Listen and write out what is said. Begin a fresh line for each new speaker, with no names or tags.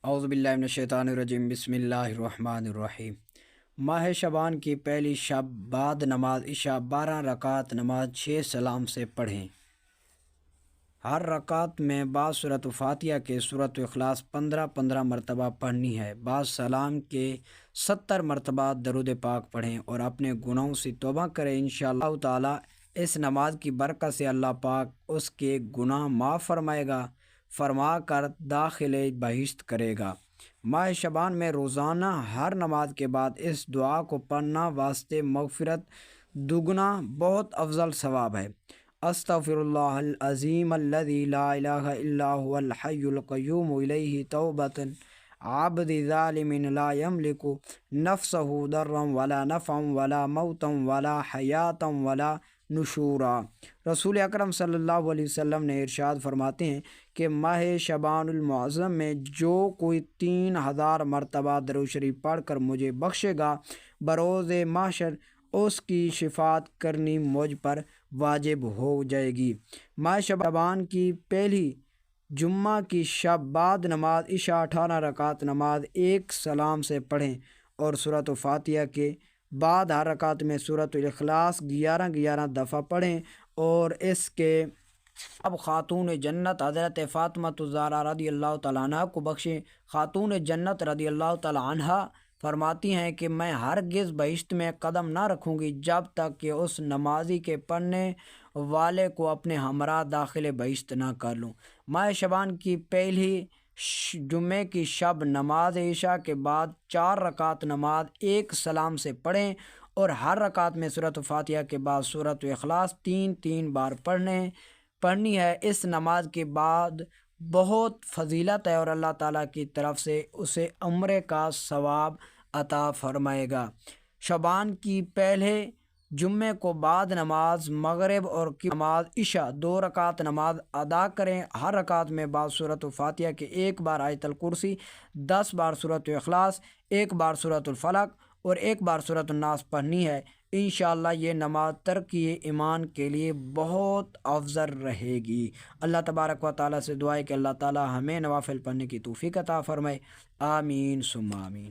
اعوذ باللہ من الشیطان الرجیم، بسم اللہ الرحمن الرحیم۔ ماہ شعبان کی پہلی شب بعد نماز عشاء 12 رکعت نماز 6 سلام سے پڑھیں۔ ہر رکعت میں بعد سورۃ فاتحہ کے سورۃ اخلاص 15 مرتبہ پڑھنی ہے۔ بعد سلام کے 70 مرتبہ درود پاک پڑھیں اور اپنے گناہوں سے توبہ کریں۔ انشاءاللہ تعالی اس نماز کی برکت سے اللہ پاک اس کے گناہ معاف فرما کر داخل بہشت کرے گا۔ ماہ شعبان میں روزانہ ہر نماز کے بعد اس دعا کو پڑھنا واسطے مغفرت دگنا بہت افضل ثواب ہے۔ استغفر اللہ العظیم الذی لا الہ الا هو الحی القیوم الیہ توبۃ عبد ظالم لا یملک نفسہ ضرا ولا نفعا ولا موتا ولا حیاتا ولا نشورا۔ رسول اکرم صلی اللہ علیہ وسلم نے ارشاد فرماتے ہیں کہ ماہ شعبان المعظم میں جو کوئی 3000 مرتبہ درود شریف پڑھ کر مجھے بخشے گا، بروز محشر اس کی شفاعت کرنی مجھ پر واجب ہو جائے گی۔ ماہ شعبان کی پہلی جمعہ کی شب بعد نماز عشاء 18 رکعت نماز 1 سلام سے پڑھیں اور سورۃ فاتحہ کے بعد ہر رکعت میں سورۃ الاخلاص 11 دفعہ پڑھیں اور اس کے اب خاتون جنت حضرت فاطمہ الزہرا رضی اللہ تعالیٰ عنہ کو بخشیں۔ خاتون جنت رضی اللہ تعالیٰ عنہ فرماتی ہیں کہ میں ہرگز بہشت میں قدم نہ رکھوں گی جب تک کہ اس نمازی کے پڑھنے والے کو اپنے ہمراہ داخل بہشت نہ کر لوں۔ ماہ شعبان کی پہلی جمعے کی شب نماز عشاء کے بعد 4 رکعت نماز 1 سلام سے پڑھیں اور ہر رکعت میں سورۃ فاتحہ کے بعد سورۃ اخلاص 3 بار پڑھنی ہے۔ اس نماز کے بعد بہت فضیلت ہے اور اللہ تعالیٰ کی طرف سے اسے عمرے کا ثواب عطا فرمائے گا۔ شعبان کی پہلے جمعے کو بعد نماز مغرب اور نماز عشاء 2 رکعت نماز ادا کریں۔ ہر رکعت میں بعد سورۃ فاتحہ کے 1 بار آیت الکرسی، 10 بار سورۃ اخلاص، 1 بار سورۃ الفلق اور 1 بار سورۃ الناس پڑھنی ہے۔ انشاءاللہ یہ نماز ترقی ایمان کے لیے بہت افضل رہے گی۔ اللہ تبارک و تعالیٰ سے دعا ہے کہ اللہ تعالیٰ ہمیں نوافل پڑھنے کی توفیق عطا فرمائے۔ آمین ثم آمین۔